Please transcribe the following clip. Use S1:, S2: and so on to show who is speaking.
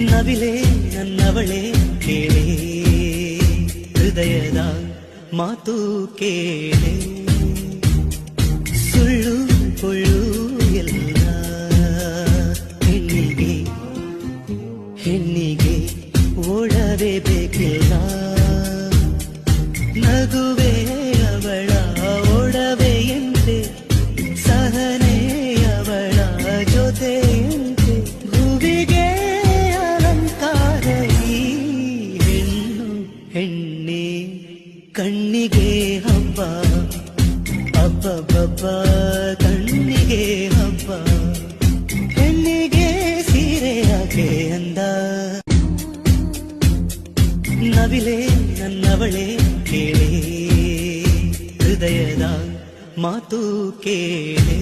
S1: ನವಿಲೆ ನನ್ನವಳೆ ಕೇಳೆ ಹೃದಯದ ಮಾತು ಕೇಳೆ ಸುಳ್ಳು ಕೊಳ್ಳು ಎಲ್ಲ ಹೆಣ್ಣಿಗೆ ಓಡವೇ ಬೇಕಿಲ್ಲ ನಗುವೆ ಅವಳ ಓಡವೆಯಂತೆ ಸಹನೆ ಅವಳ ಜೊತೆಯಂತೆ ಭುವಿಗೆ ಅಲಂಕಾರ ಈ ಹೆಣ್ಣೆ ಕಣ್ಣಿಗೆ ಹಬ್ಬ ಹಬ್ಬ ಕಣ್ಣಿಗೆ ಹಬ್ಬ ಹೆಣ್ಣಿಗೆ ಸೀರೆಯಾಗೆ ಅಂದ ನವಿಲೆ ನನ್ನವಳೆ ಕೇಳೆ ಹೃದಯದ ಮಾತು ಕೇಳೆ